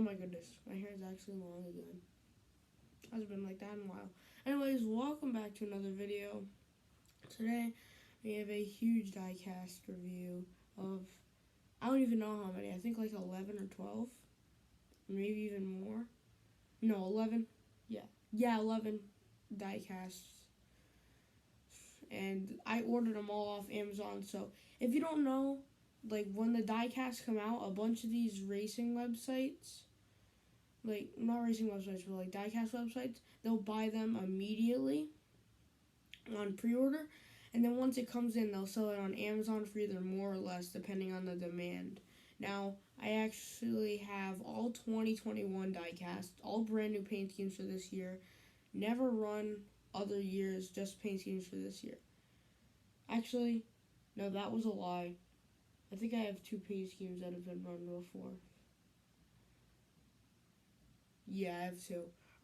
my goodness, my hair is actually long again. Hasn't been like that in a while. Anyways, welcome back to another video. Today, we have a huge diecast review of, I don't even know how many, I think like 11 or 12, maybe even more. No, 11, yeah, 11 diecasts. And I ordered them all off Amazon, so if you don't know, like when the diecasts come out, a bunch of these racing websites, like not racing websites, but like diecast websites, they'll buy them immediately on pre-order, and then once it comes in, they'll sell it on Amazon for either more or less depending on the demand. Now, I actually have all 2021 diecast, all brand new paint schemes for this year. Never run other years, just paint schemes for this year. Actually, no, that was a lie. I think I have 2 paint schemes that have been run before. Yeah, I have 2.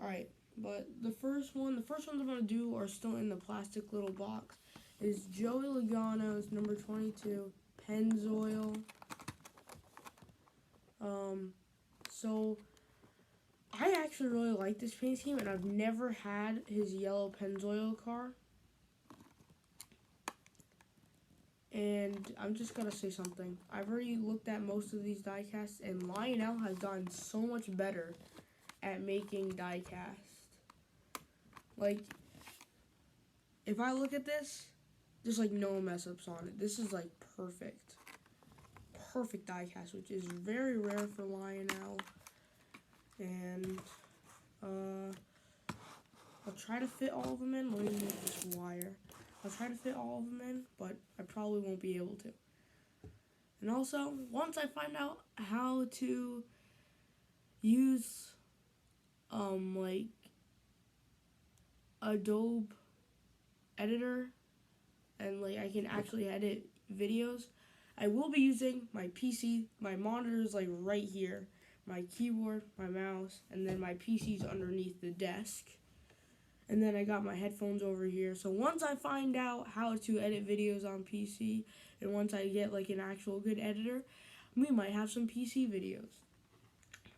Alright, but the first ones I'm going to do are still in the plastic little box. Is Joey Logano's number 22 Pennzoil. So I actually really like this paint scheme, and I've never had his yellow Pennzoil car. And I'm just gonna say something. I've already looked at most of these diecasts, and Lionel has gotten so much better at making diecast. Like, if I look at this, there's like no mess ups on it. This is like perfect diecast, which is very rare for Lionel. And I'll try to fit all of them in. Let me move this wire. I'll try to fit all of them in, but I probably won't be able to. And also, once I find out how to use like Adobe editor, and like I can actually edit videos, I will be using my PC. My monitor is like right here, my keyboard, my mouse, and then my PC's underneath the desk. And then I got my headphones over here. So once I find out how to edit videos on PC, and once I get like an actual good editor, we might have some PC videos.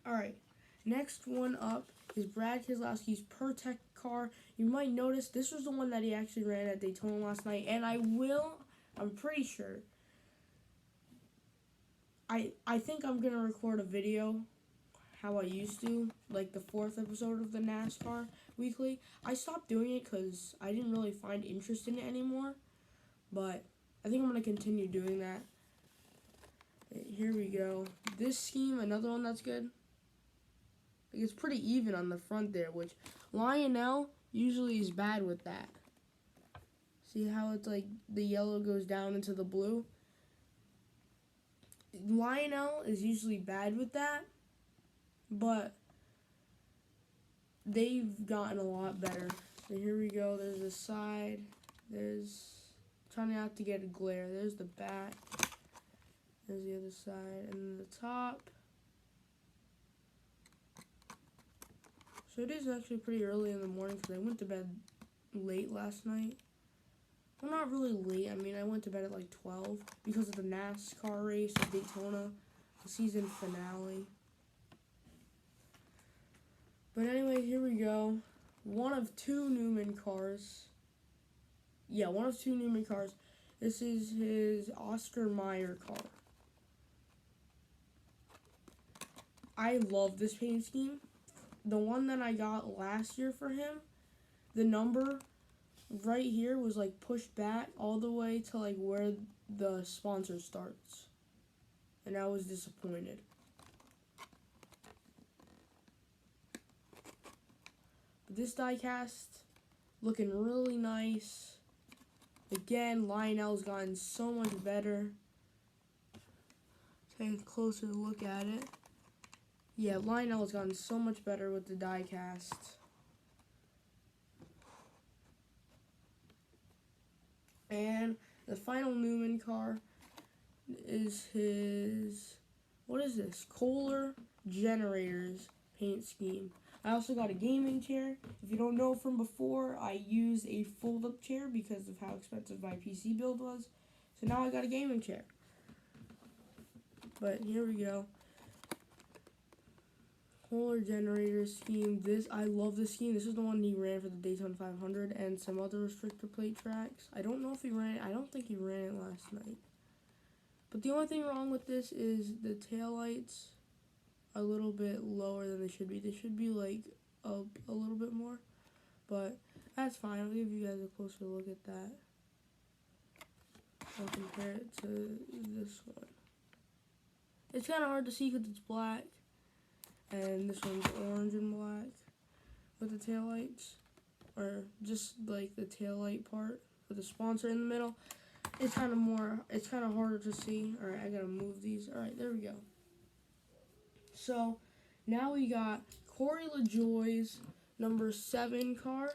Alright, next one up is Brad Keselowski's Protect car. You might notice this was the one that he actually ran at Daytona last night, and I'm pretty sure, I think I'm going to record a video how I used to, like the 4th episode of the Nascar Weekly. I stopped doing it because I didn't really find interest in it anymore, but I think I'm going to continue doing that. Here we go. This scheme, another one that's good. It's pretty even on the front there, which Lionel usually is bad with that. See how it's like the yellow goes down into the blue? Lionel is usually bad with that, but they've gotten a lot better. So here we go. There's the side. There's, trying not to get a glare. There's the back. There's the other side. And then the top. So it is actually pretty early in the morning because I went to bed late last night. Well, not really late. I mean, I went to bed at like 12 because of the NASCAR race at Daytona, the season finale. But anyway, here we go. One of 2 Newman cars. Yeah, one of 2 Newman cars. This is his Oscar Mayer car. I love this paint scheme. The one that I got last year for him, the number right here was like pushed back all the way to like where the sponsor starts. And I was disappointed. But this diecast looking really nice. Again, Lionel's gotten so much better. Take a closer look at it. Yeah, Lionel's gotten so much better with the diecast. And the final Newman car is his, what is this? Kohler Generators paint scheme. I also got a gaming chair. If you don't know from before, I used a fold-up chair because of how expensive my PC build was. So now I got a gaming chair. But here we go. Polar generator scheme. I love this scheme. This is the one he ran for the Daytona 500 and some other restrictor plate tracks. I don't know if he ran it. I don't think he ran it last night. But the only thing wrong with this is the taillights are a little bit lower than they should be. They should be like up a little bit more. But that's fine. I'll give you guys a closer look at that. I'll compare it to this one. It's kind of hard to see because it's black. And this one's orange and black with the taillights, or just like the taillight part with the sponsor in the middle. It's kind of harder to see. All right, I gotta move these. All right, there we go. So now we got Corey LaJoie's number 7 car.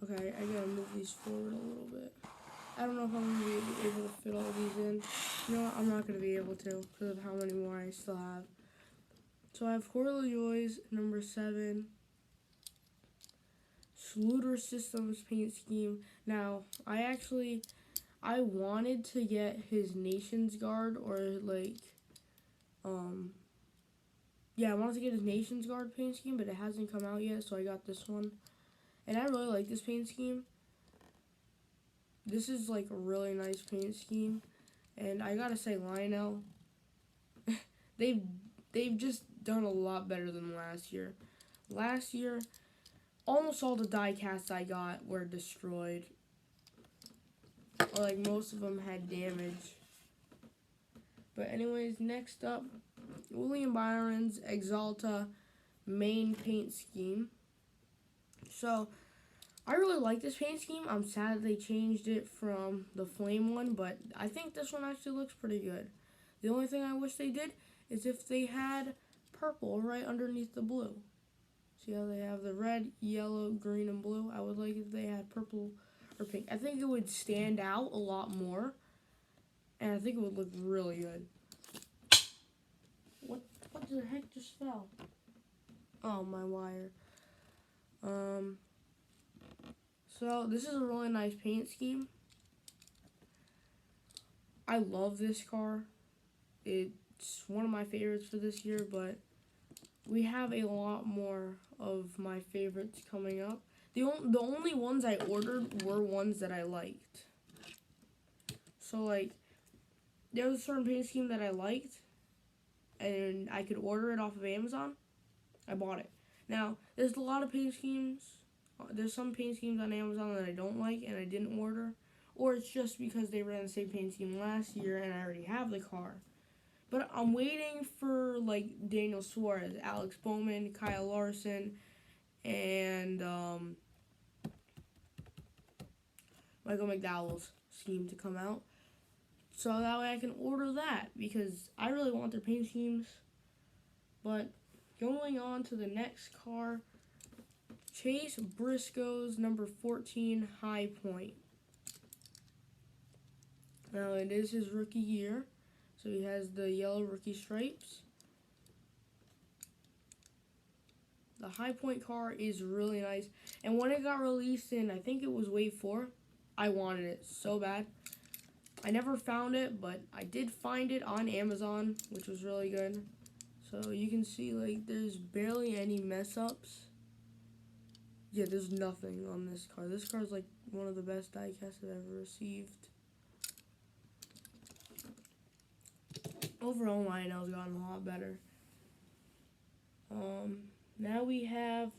Okay, I gotta move these forward a little bit. I don't know if I'm gonna be able to fit all these in. You know what? I'm not gonna be able to because of how many more I still have. So I have Corey LaJoie's number 7 Schluter Systems paint scheme. Now, I wanted to get his Nations Guard or like, I wanted to get his Nations Guard paint scheme, but it hasn't come out yet, so I got this one. And I really like this paint scheme. This is like a really nice paint scheme. And I gotta say, Lionel, they've just done a lot better than last year. Last year, almost all the die-casts I got were destroyed. Or like most of them had damage. But anyways, next up, William Byron's Exalta main paint scheme. So, I really like this paint scheme. I'm sad they changed it from the flame one, but I think this one actually looks pretty good. The only thing I wish they did is if they had purple right underneath the blue. See how they have the red, yellow, green, and blue? I would like if they had purple or pink. I think it would stand out a lot more, and I think it would look really good. What the heck just fell? Oh, my wire. So this is a really nice paint scheme. I love this car. It's one of my favorites for this year, but we have a lot more of my favorites coming up. The only ones I ordered were ones that I liked. So, like, there was a certain paint scheme that I liked, and I could order it off of Amazon. I bought it. Now, there's a lot of paint schemes. There's some paint schemes on Amazon that I don't like and I didn't order. Or it's just because they ran the same paint scheme last year and I already have the car. But I'm waiting for, like, Daniel Suarez, Alex Bowman, Kyle Larson, and Michael McDowell's scheme to come out. So that way I can order that because I really want their paint schemes. But going on to the next car, Chase Briscoe's number 14 High Point. Now it is his rookie year, so he has the yellow rookie stripes. The High Point car is really nice, and when it got released in, I think it was Wave 4, I wanted it so bad. I never found it, but I did find it on Amazon, which was really good. So you can see, like, there's barely any mess-ups. Yeah, there's nothing on this car. This car is, like, one of the best die-casts I've ever received. Overall, Lionel's gotten a lot better. Now we have,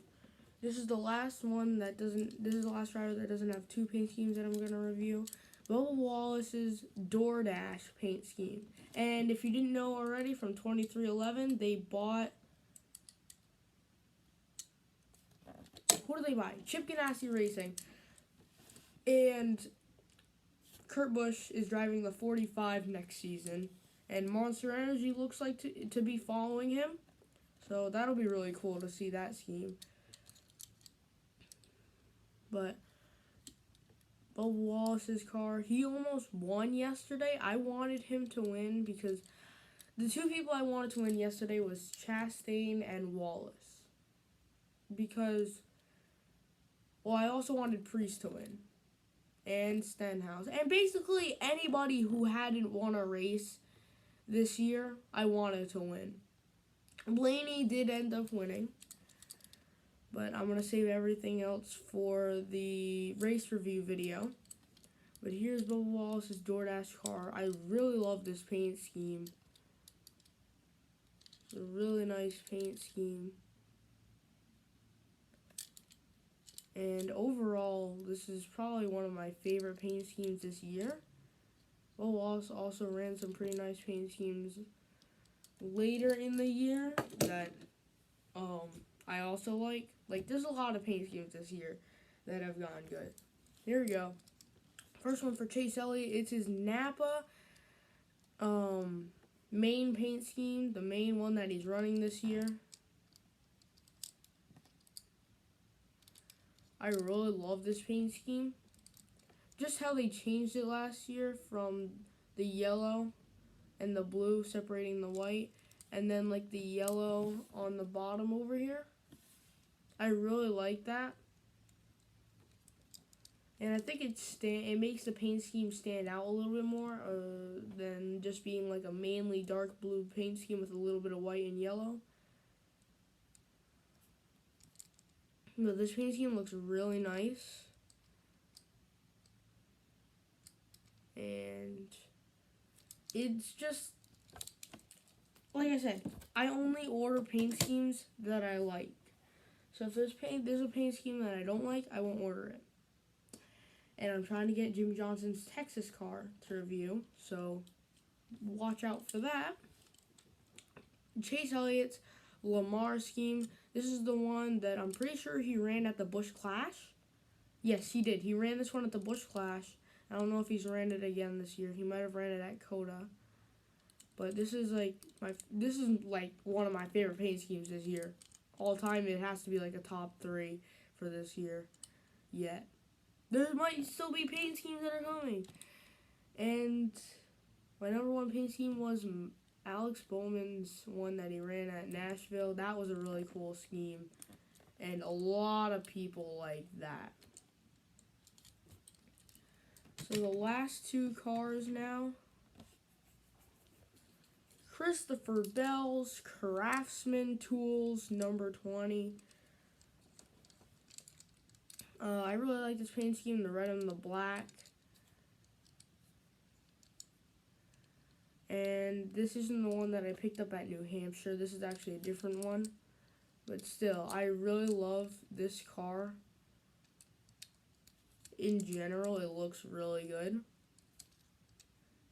this is the last one that doesn't, this is the last driver that doesn't have 2 paint schemes that I'm going to review. Bubba Wallace's DoorDash paint scheme. And if you didn't know already, from 2311, they bought, who do they buy? Chip Ganassi Racing. And Kurt Busch is driving the 45 next season. And Monster Energy looks like to be following him. So that'll be really cool to see that scheme. But Bubba Wallace's car, he almost won yesterday. I wanted him to win because the 2 people I wanted to win yesterday was Chastain and Wallace. Because, well, I also wanted Priest to win. And Stenhouse. And basically anybody who hadn't won a race this year, I wanted to win. Blaney did end up winning, but I'm going to save everything else for the race review video. But here's Bubba Wallace's DoorDash car. I really love this paint scheme. It's a really nice paint scheme. And overall, this is probably one of my favorite paint schemes this year. Bubba Wallace also ran some pretty nice paint schemes later in the year that I also like. Like, there's a lot of paint schemes this year that have gone good. Here we go. First one for Chase Elliott. It's his Napa main paint scheme, the main one that he's running this year. I really love this paint scheme. Just how they changed it last year from the yellow and the blue separating the white, and then like the yellow on the bottom over here. I really like that. And I think it makes the paint scheme stand out a little bit more than just being like a mainly dark blue paint scheme with a little bit of white and yellow. But this paint scheme looks really nice. And it's just, like I said, I only order paint schemes that I like. So if there's a paint scheme that I don't like, I won't order it. And I'm trying to get Jimmy Johnson's Texas car to review, so watch out for that. Chase Elliott's Lamar scheme. This is the one that I'm pretty sure he ran at the Busch Clash. Yes, he did. He ran this one at the Busch Clash. I don't know if he's ran it again this year. He might have ran it at Coda. But this is like one of my favorite paint schemes this year. All time, it has to be like a top 3 for this year. Yet. There might still be paint schemes that are coming. And my number 1 paint scheme was Alex Bowman's one that he ran at Nashville. That was a really cool scheme. And a lot of people like that. So the last 2 cars now. Christopher Bell's Craftsman Tools number 20. I really like this paint scheme, the red and the black. And this isn't the one that I picked up at New Hampshire. This is actually a different one. But still, I really love this car. In general, it looks really good.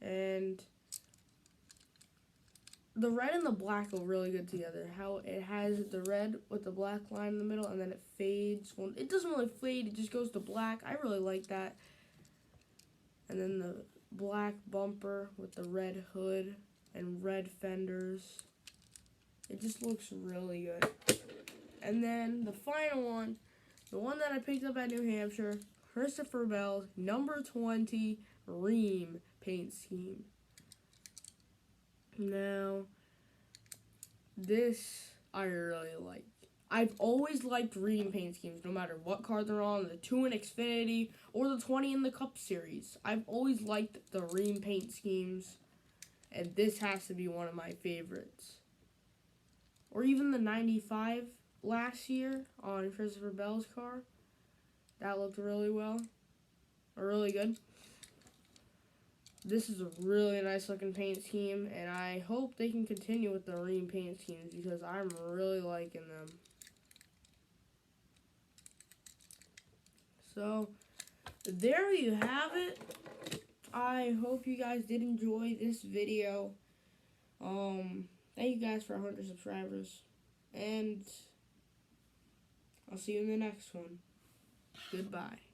And the red and the black go really good together. How it has the red with the black line in the middle, and then it fades. Well, it doesn't really fade, it just goes to black. I really like that. And then the black bumper with the red hood and red fenders. It just looks really good. And then the final one, the one that I picked up at New Hampshire, Christopher Bell's number 20 Ream paint scheme. Now, this I really like. I've always liked Ream paint schemes, no matter what car they're on, the 2 in Xfinity or the 20 in the Cup Series. I've always liked the Ream paint schemes, and this has to be one of my favorites. Or even the 95 last year on Christopher Bell's car. That looked really well, or really good. This is a really nice looking paint scheme, and I hope they can continue with the Ream paint schemes because I'm really liking them. So, there you have it. I hope you guys did enjoy this video. Thank you guys for 100 subscribers, and I'll see you in the next one. Goodbye.